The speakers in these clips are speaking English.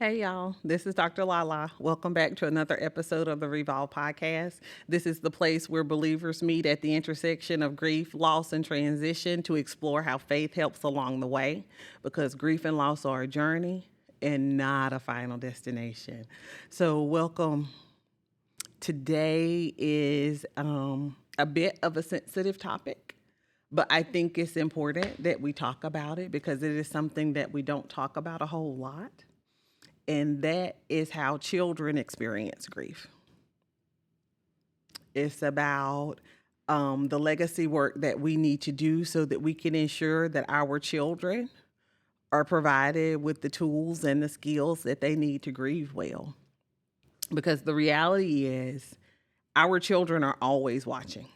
Hey y'all, this is Dr. LaLa. Welcome back to another episode of the RE3Volve Podcast. This is the place where believers meet at the intersection of grief, loss, and transition to explore how faith helps along the way, because grief and loss are a journey and not a final destination. So welcome. Today is a bit of a sensitive topic, but I think it's important that we talk about it because it is something that we don't talk about a whole lot. And that is how children experience grief. It's about the legacy work that we need to do so that we can ensure that our children are provided with the tools and the skills that they need to grieve well. Because the reality is, our children are always watching.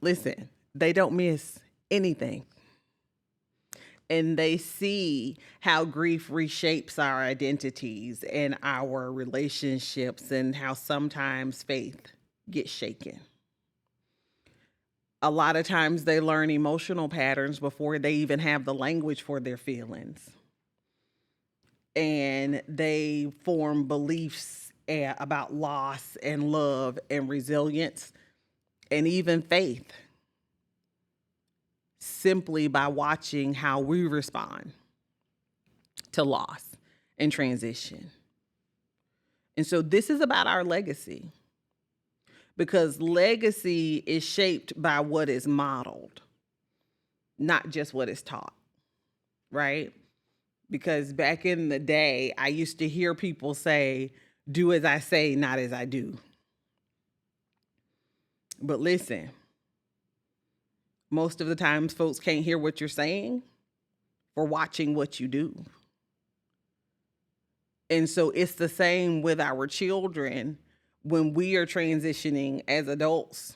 Listen, they don't miss anything. And they see how grief reshapes our identities and our relationships and how sometimes faith gets shaken. A lot of times they learn emotional patterns before they even have the language for their feelings. And they form beliefs about loss and love and resilience and even faith, simply by watching how we respond to loss and transition. And so this is about our legacy, because legacy is shaped by what is modeled, not just what is taught, right? Because back in the day, I used to hear people say, do as I say, not as I do. But listen, most of the times folks can't hear what you're saying for watching what you do. And so it's the same with our children when we are transitioning as adults,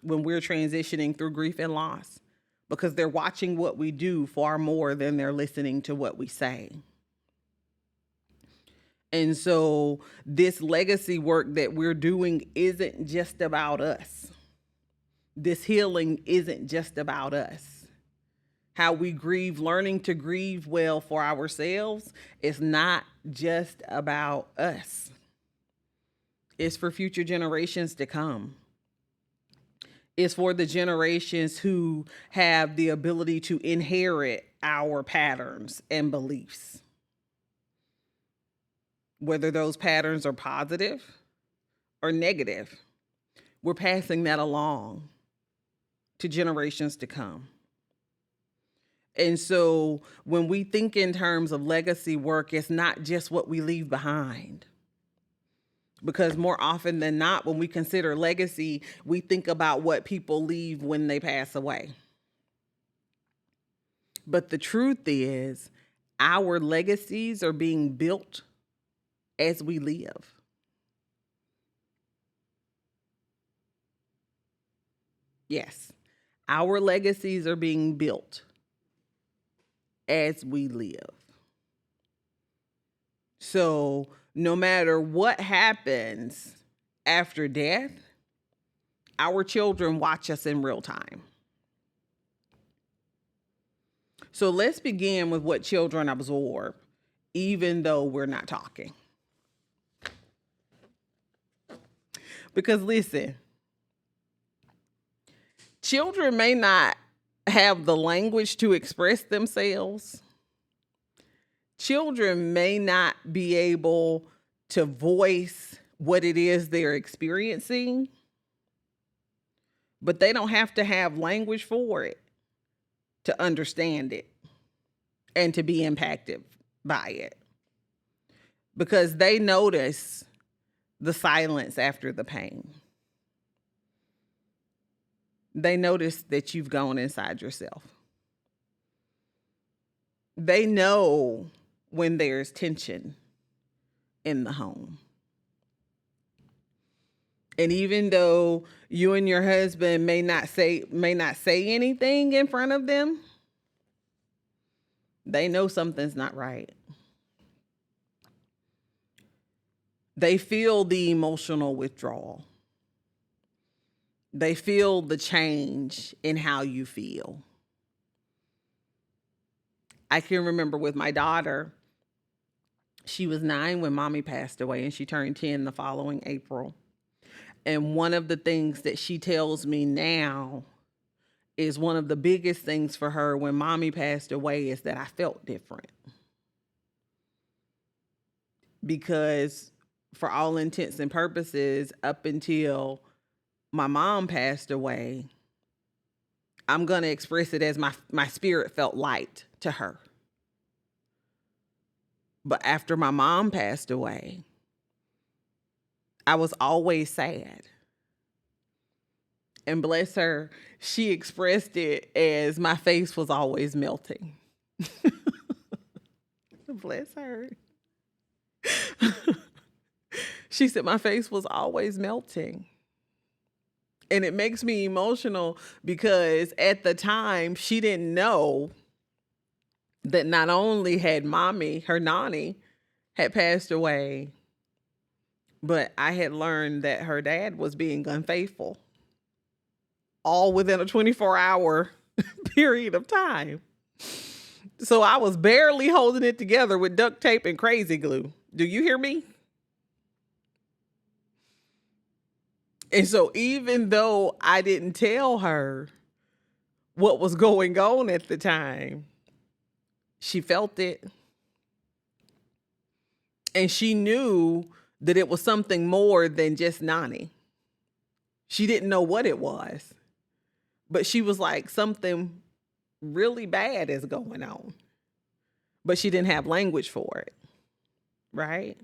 when we're transitioning through grief and loss, because they're watching what we do far more than they're listening to what we say. And so this legacy work that we're doing isn't just about us. This healing isn't just about us. How we grieve, learning to grieve well for ourselves, is not just about us. It's for future generations to come. It's for the generations who have the ability to inherit our patterns and beliefs. Whether those patterns are positive or negative, we're passing that along to generations to come. And so when we think in terms of legacy work, it's not just what we leave behind. Because more often than not, when we consider legacy, we think about what people leave when they pass away. But the truth is, our legacies are being built as we live. Yes. Our legacies are being built as we live. So no matter what happens after death, our children watch us in real time. So let's begin with what children absorb, even though we're not talking. Because listen, children may not have the language to express themselves. Children may not be able to voice what it is they're experiencing, but they don't have to have language for it to understand it and to be impacted by it, because they notice the silence after the pain. They notice that you've gone inside yourself. They know when there's tension in the home. And even though you and your husband may not say anything in front of them, they know something's not right. They feel the emotional withdrawal. They feel the change in how you feel. I can remember with my daughter, She was 9 when mommy passed away, and she turned 10 the following April. And one of the things that she tells me now is one of the biggest things for her when mommy passed away is that I felt different. Because for all intents and purposes, up until my mom passed away, I'm going to express it as my spirit felt light to her. But after my mom passed away, I was always sad. And bless her, she expressed it as my face was always melting. Bless her. She said my face was always melting. And it makes me emotional because at the time she didn't know that not only had mommy, her nanny, had passed away, but I had learned that her dad was being unfaithful, all within a 24-hour period of time. So I was barely holding it together with duct tape and crazy glue. Do you hear me? And so even though I didn't tell her what was going on at the time, she felt it. And she knew that it was something more than just Nani. She didn't know what it was, but she was like, something really bad is going on. But she didn't have language for it, right?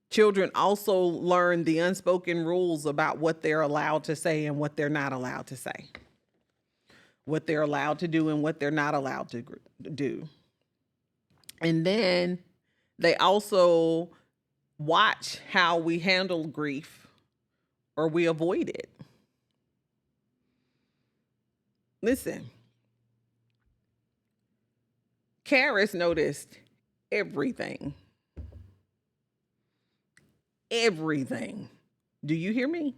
Children also learn the unspoken rules about what they're allowed to say and what they're not allowed to say, what they're allowed to do and what they're not allowed to do. And then they also watch how we handle grief or we avoid it. Listen, Karis noticed everything. Everything. Do you hear me?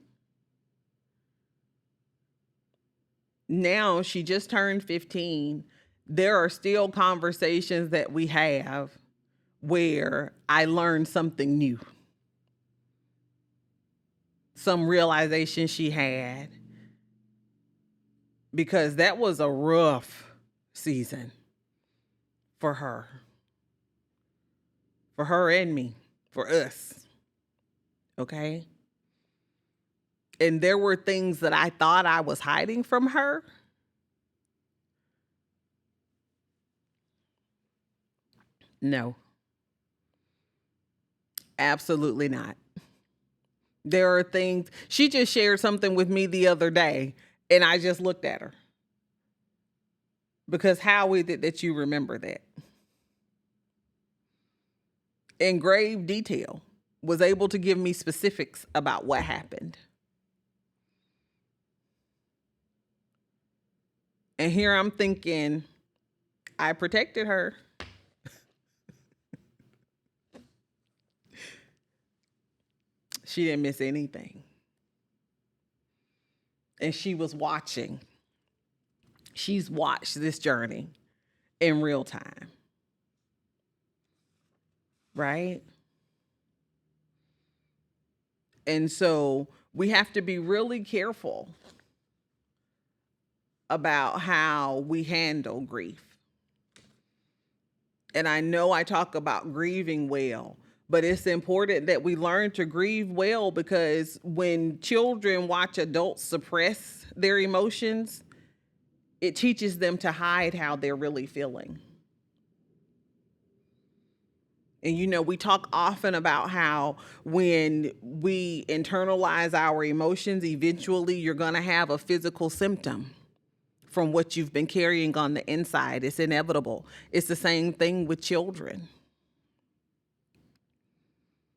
Now she just turned 15. There are still conversations that we have where I learned something new. Some realization she had. Because that was a rough season for her. For her and me. For us. Okay? And there were things that I thought I was hiding from her. No. Absolutely not. There are things, she just shared something with me the other day, and I just looked at her. Because how is it that you remember that? In grave detail, was able to give me specifics about what happened. And here I'm thinking, I protected her. She didn't miss anything. And she was watching. She's watched this journey in real time. Right? And so we have to be really careful about how we handle grief. And I know I talk about grieving well, but it's important that we learn to grieve well, because when children watch adults suppress their emotions, it teaches them to hide how they're really feeling. And, you know, we talk often about how when we internalize our emotions, eventually you're going to have a physical symptom from what you've been carrying on the inside. It's inevitable. It's the same thing with children.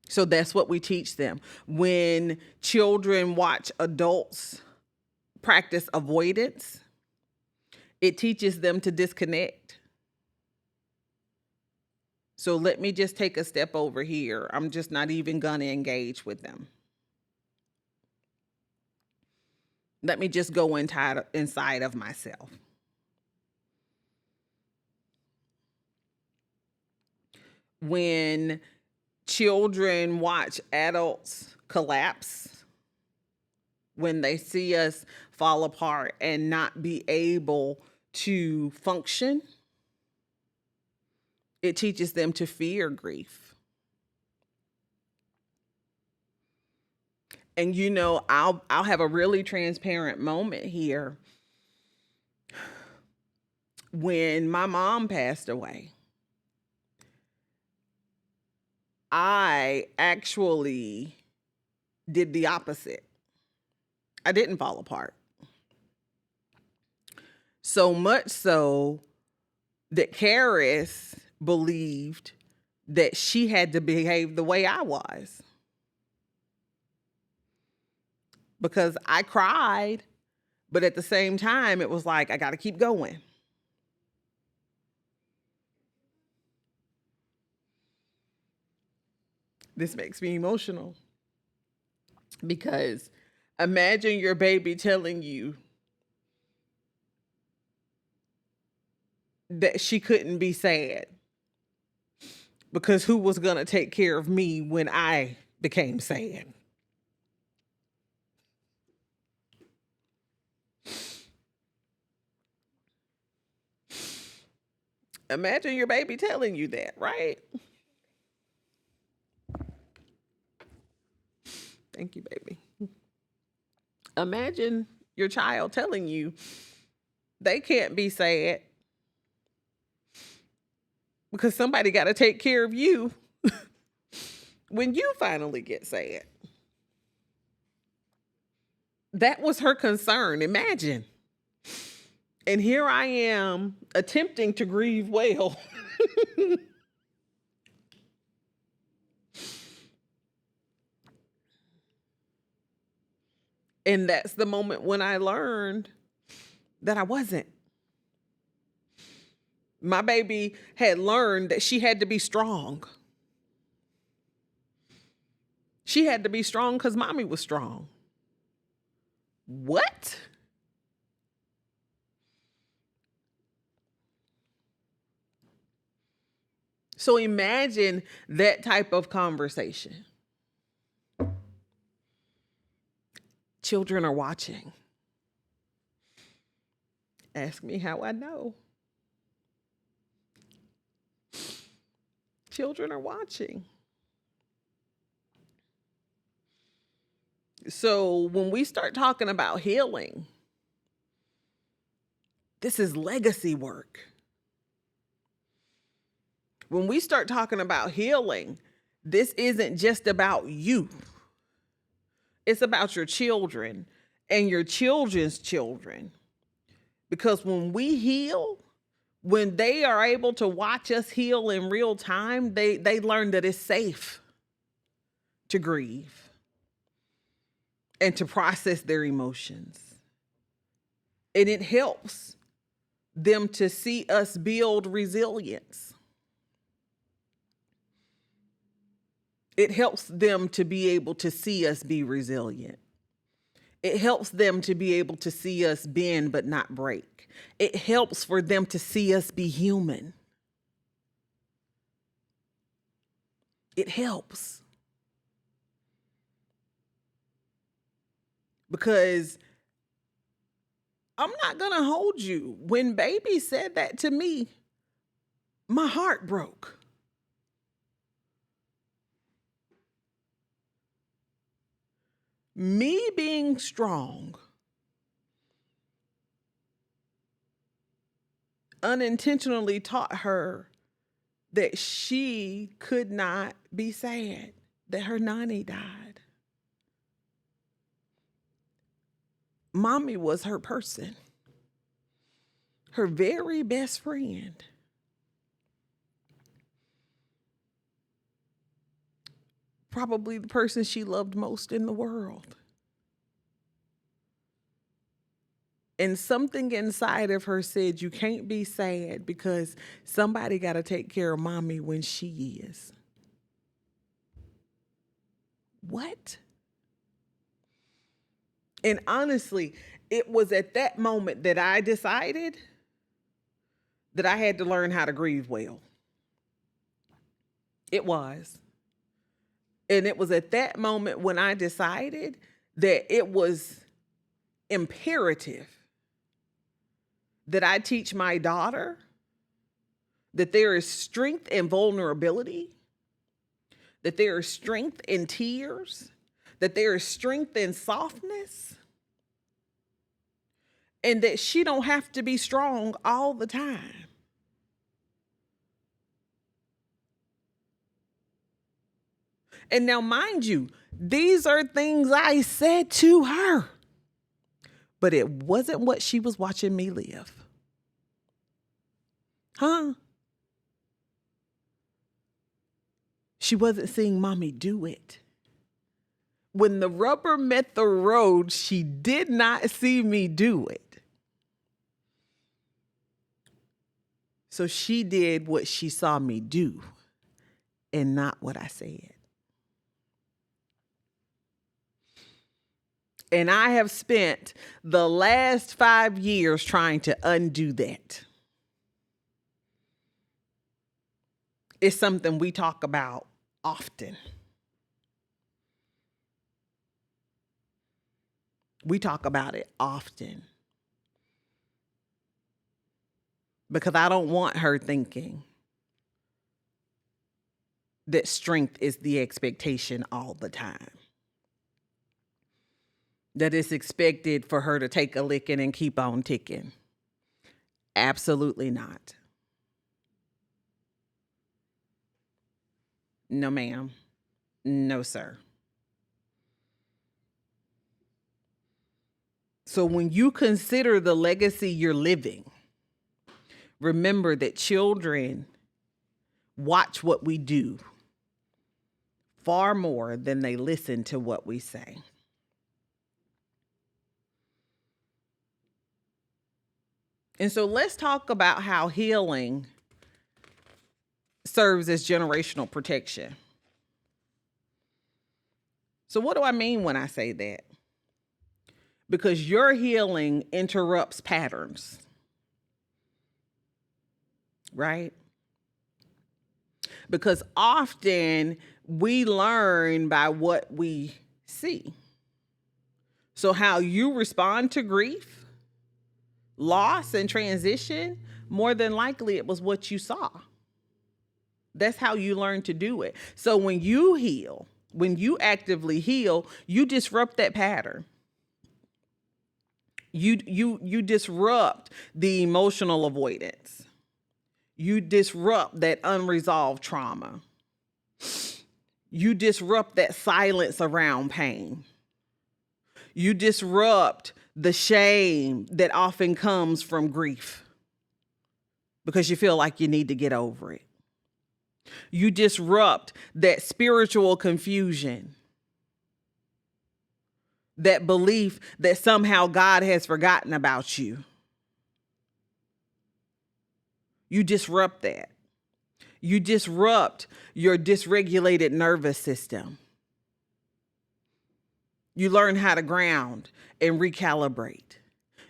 So that's what we teach them. When children watch adults practice avoidance, it teaches them to disconnect. So let me just take a step over here. I'm just not even going to engage with them. Let me just go inside of myself. when children watch adults collapse, when they see us fall apart and not be able to function, it teaches them to fear grief. And I'll have a really transparent moment here. When my mom passed away, I actually did the opposite. I didn't fall apart. So much so that Karis believed that she had to behave the way I was. Because I cried, but at the same time, it was like, I got to keep going. This makes me emotional because imagine your baby telling you that she couldn't be sad because who was going to take care of me when I became sad? Imagine your baby telling you that, right? Thank you, baby. Imagine your child telling you they can't be sad because somebody got to take care of you when you finally get sad. That was her concern. Imagine. And here I am attempting to grieve well. And that's the moment when I learned that I wasn't. My baby had learned that she had to be strong. She had to be strong because mommy was strong. What? So imagine that type of conversation. Children are watching. Ask me how I know. Children are watching. So when we start talking about healing, this is legacy work. When we start talking about healing, this isn't just about you. It's about your children and your children's children. Because when we heal, when they are able to watch us heal in real time, they learn that it's safe to grieve and to process their emotions. And it helps them to see us build resilience. It helps them to be able to see us be resilient. It helps them to be able to see us bend but not break. It helps for them to see us be human. It helps. Because I'm not going to hold you. When baby said that to me, my heart broke. Me being strong unintentionally taught her that she could not be sad that her nanny died. Mommy was her person, her very best friend. Probably the person she loved most in the world. And something inside of her said, you can't be sad because somebody got to take care of mommy when she is. What? And honestly, it was at that moment that I decided that I had to learn how to grieve well. It was. And it was at that moment when I decided that it was imperative that I teach my daughter that there is strength in vulnerability, that there is strength in tears, that there is strength in softness, and that she don't have to be strong all the time. And now, mind you, these are things I said to her, but it wasn't what she was watching me live. She wasn't seeing mommy do it. When the rubber met the road, she did not see me do it. So she did what she saw me do and not what I said. And I have spent the last 5 years trying to undo that. It's something we talk about often. We talk about it often. Because I don't want her thinking that strength is the expectation all the time. That it's expected for her to take a licking and keep on ticking. Absolutely not. No, ma'am. No, sir. So when you consider the legacy you're living, remember that children watch what we do far more than they listen to what we say. And so let's talk about how healing serves as generational protection. So what do I mean when I say that? Because your healing interrupts patterns, right? Because often we learn by what we see. So how you respond to grief, loss, and transition, more than likely it was what you saw. That's how you learn to do it. So when you heal, when you actively heal, you disrupt that pattern. You disrupt the emotional avoidance. You disrupt that unresolved trauma. You disrupt that silence around pain. You disrupt the shame that often comes from grief because you feel like you need to get over it. You disrupt that spiritual confusion, that belief that somehow God has forgotten about you. You disrupt that. You disrupt your dysregulated nervous system. You learn how to ground and recalibrate.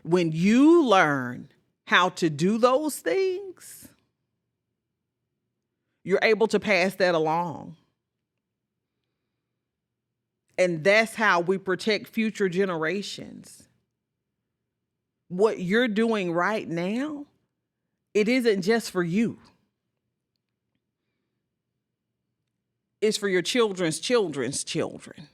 When you learn how to do those things, you're able to pass that along. And that's how we protect future generations. What you're doing right now, it isn't just for you. It's for your children's children's children.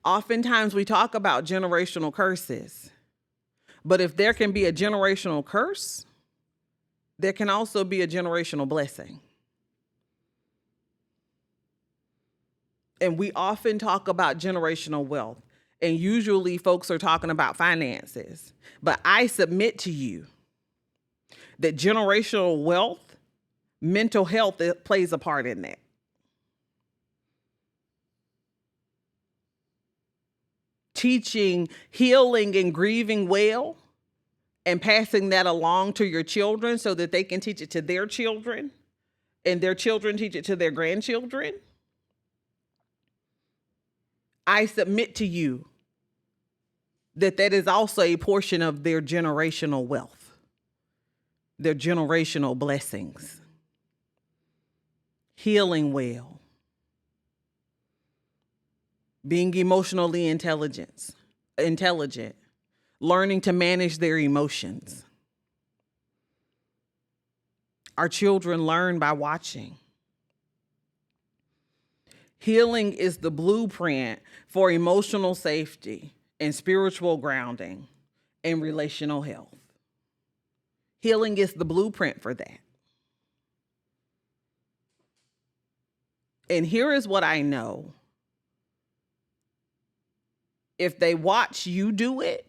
Oftentimes we talk about generational curses, but if there can be a generational curse, there can also be a generational blessing. And we often talk about generational wealth, and usually folks are talking about finances. But I submit to you that generational wealth, mental health, it plays a part in that. Teaching, healing, and grieving well, and passing that along to your children so that they can teach it to their children, and their children teach it to their grandchildren. I submit to you that that is also a portion of their generational wealth. their generational blessings, healing well, being emotionally intelligent, learning to manage their emotions. Our children learn by watching. Healing is the blueprint for emotional safety and spiritual grounding and relational health. Healing is the blueprint for that. And here is what I know. If they watch you do it,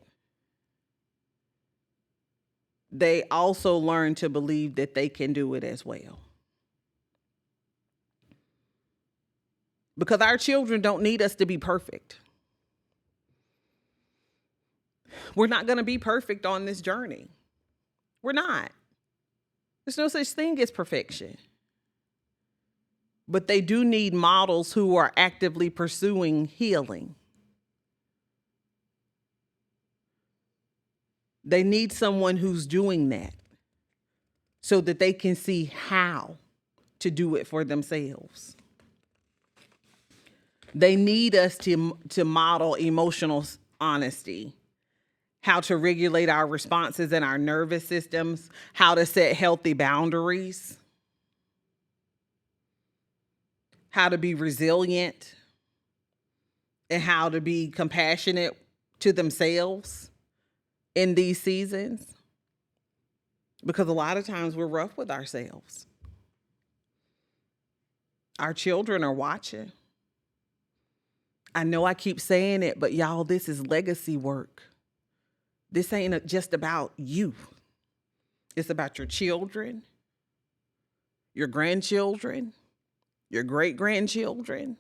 they also learn to believe that they can do it as well. Because our children don't need us to be perfect. We're not going to be perfect on this journey. We're not. There's no such thing as perfection. But they do need models who are actively pursuing healing. They need someone who's doing that so that they can see how to do it for themselves. They need us to model emotional honesty, how to regulate our responses and our nervous systems, how to set healthy boundaries, how to be resilient, and how to be compassionate to themselves in these seasons. Because a lot of times we're rough with ourselves. Our children are watching. I know I keep saying it, but y'all, this is legacy work. This ain't just about you. It's about your children, your grandchildren, your great-grandchildren.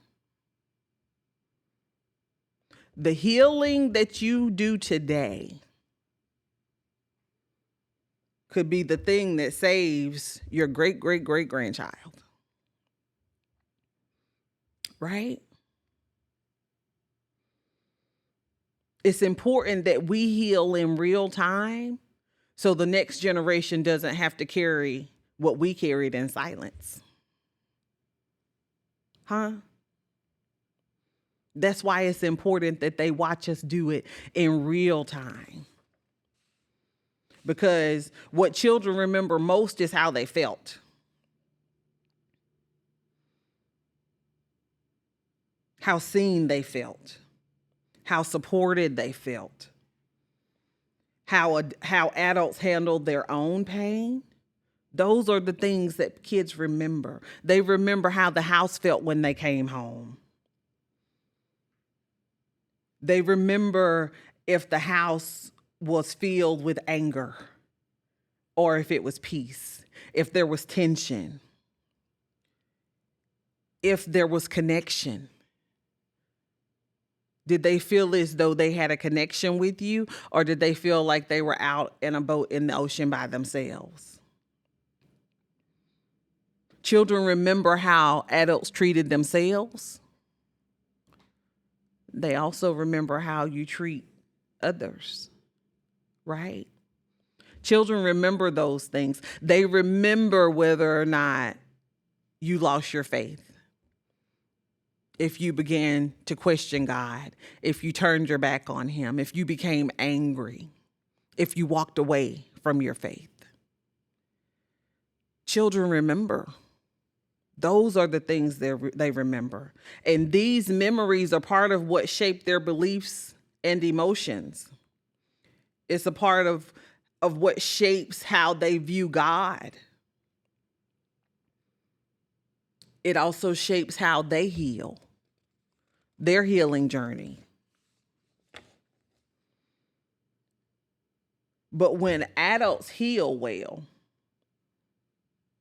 The healing that you do today could be the thing that saves your great-great-great-grandchild. Right? It's important that we heal in real time so the next generation doesn't have to carry what we carried in silence. That's why it's important that they watch us do it in real time. Because what children remember most is how they felt. How seen they felt. How supported they felt, how adults handled their own pain. Those are the things that kids remember. They remember how the house felt when they came home. They remember if the house was filled with anger or if it was peace, if there was tension, if there was connection. Did they feel as though they had a connection with you, or did they feel like they were out in a boat in the ocean by themselves? Children remember how adults treated themselves. They also remember how you treat others, right? Children remember those things. They remember whether or not you lost your faith. If you began to question God, if you turned your back on him, if you became angry, if you walked away from your faith. Children remember. Those are the things they remember. And these memories are part of what shaped their beliefs and emotions. It's a part of what shapes how they view God. It also shapes how they heal, their healing journey. But when adults heal well,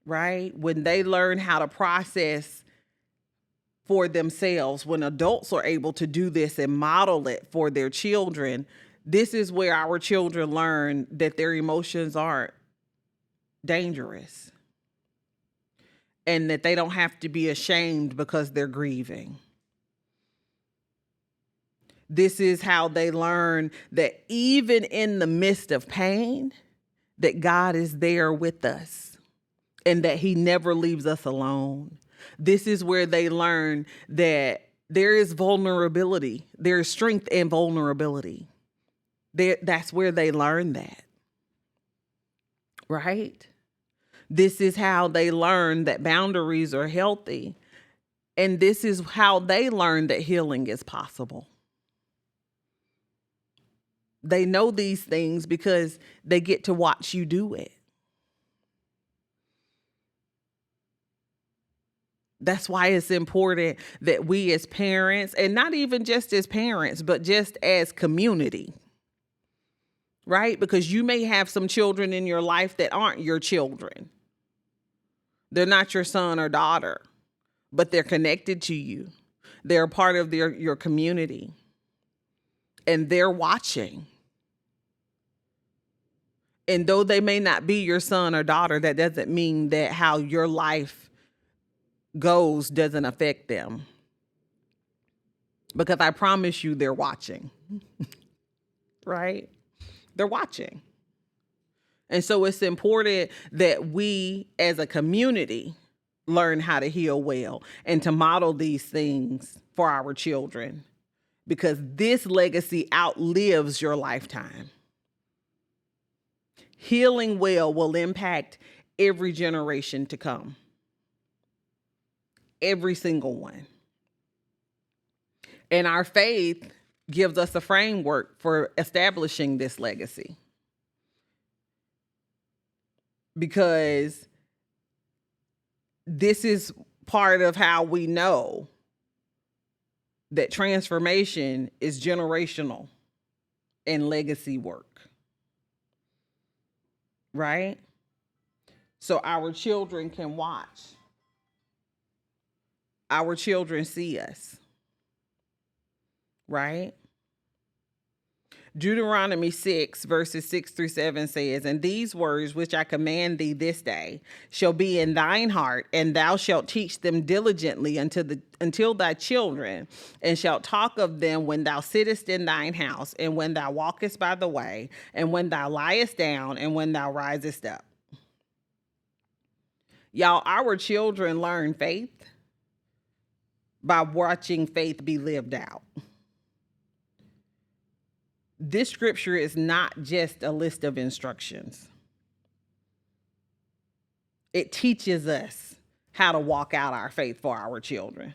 right? When they learn how to process for themselves, when adults are able to do this and model it for their children, this is where our children learn that their emotions aren't dangerous and that they don't have to be ashamed because they're grieving. This is how they learn that even in the midst of pain, that God is there with us and that he never leaves us alone. This is where they learn that there is vulnerability. There is strength and vulnerability. That's where they learn that, right? This is how they learn that boundaries are healthy. And this is how they learn that healing is possible. They know these things because they get to watch you do it. That's why it's important that we as parents, and not even just as parents, but just as community, right? Because you may have some children in your life that aren't your children. They're not your son or daughter, but they're connected to you. They're part of your community, and they're watching. And though they may not be your son or daughter, that doesn't mean that how your life goes doesn't affect them. Because I promise you they're watching, right? They're watching. And so it's important that we as a community learn how to heal well and to model these things for our children, because this legacy outlives your lifetime. Healing well will impact every generation to come. Every single one. And our faith gives us a framework for establishing this legacy. Because this is part of how we know that transformation is generational and legacy work. Right? So our children can watch. Our children see us. Right? Deuteronomy 6 verses 6-7 says, "And these words which I command thee this day shall be in thine heart, and thou shalt teach them diligently until thy children, and shalt talk of them when thou sittest in thine house, and when thou walkest by the way, and when thou liest down, and when thou risest up." Y'all, our children learn faith by watching faith be lived out. This scripture is not just a list of instructions. It teaches us how to walk out our faith for our children.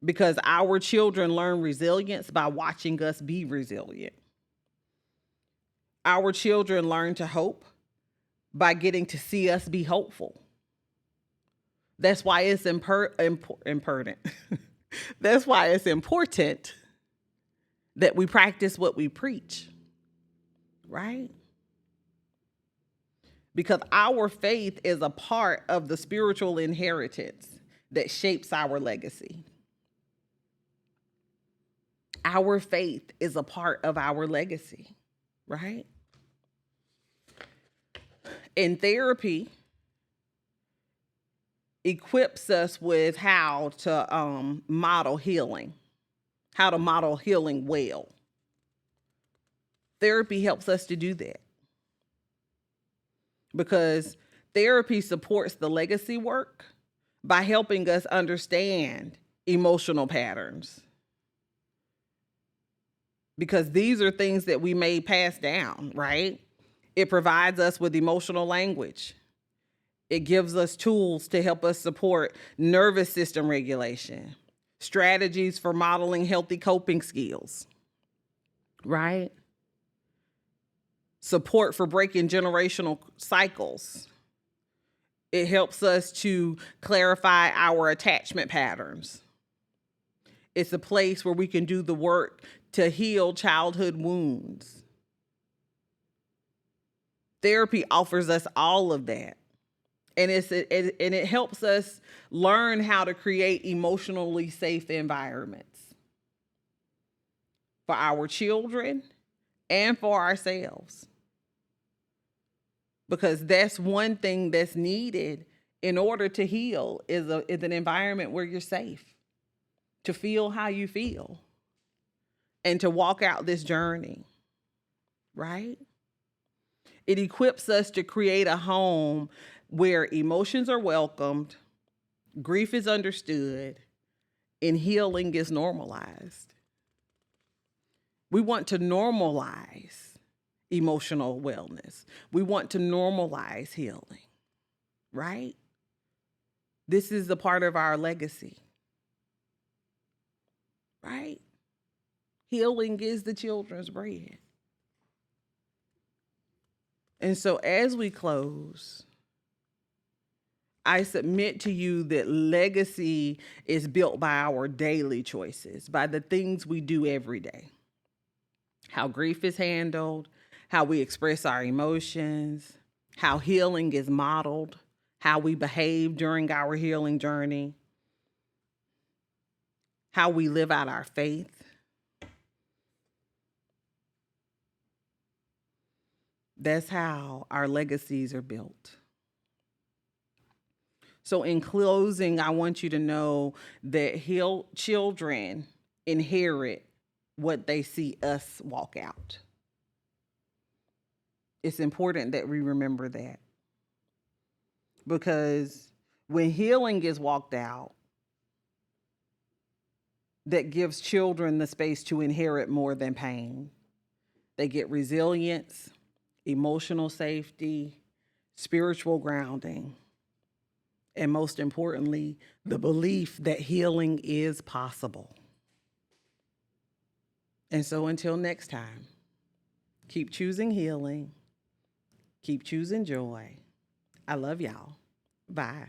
Because our children learn resilience by watching us be resilient. Our children learn to hope by getting to see us be hopeful. That's why it's important. That's why it's important that we practice what we preach, right? Because our faith is a part of the spiritual inheritance that shapes our legacy. Our faith is a part of our legacy, right? And therapy equips us with how to model healing. How to model healing well. Therapy helps us to do that. Because therapy supports the legacy work by helping us understand emotional patterns. Because these are things that we may pass down, right? It provides us with emotional language. It gives us tools to help us support nervous system regulation. Strategies for modeling healthy coping skills, right? Support for breaking generational cycles. It helps us to clarify our attachment patterns. It's a place where we can do the work to heal childhood wounds. Therapy offers us all of that. And it helps us learn how to create emotionally safe environments for our children and for ourselves. Because that's one thing that's needed in order to heal is an environment where you're safe, to feel how you feel, and to walk out this journey, right? It equips us to create a home where emotions are welcomed, grief is understood, and healing is normalized. We want to normalize emotional wellness. We want to normalize healing, right? This is a part of our legacy, right? Healing is the children's bread. And so as we close, I submit to you that legacy is built by our daily choices, by the things we do every day. How grief is handled, how we express our emotions, how healing is modeled, how we behave during our healing journey, how we live out our faith. That's how our legacies are built. So in closing, I want you to know that healed children inherit what they see us walk out. It's important that we remember that. Because when healing is walked out, that gives children the space to inherit more than pain. They get resilience, emotional safety, spiritual grounding, and most importantly, the belief that healing is possible. And so until next time, keep choosing healing, keep choosing joy. I love y'all. Bye.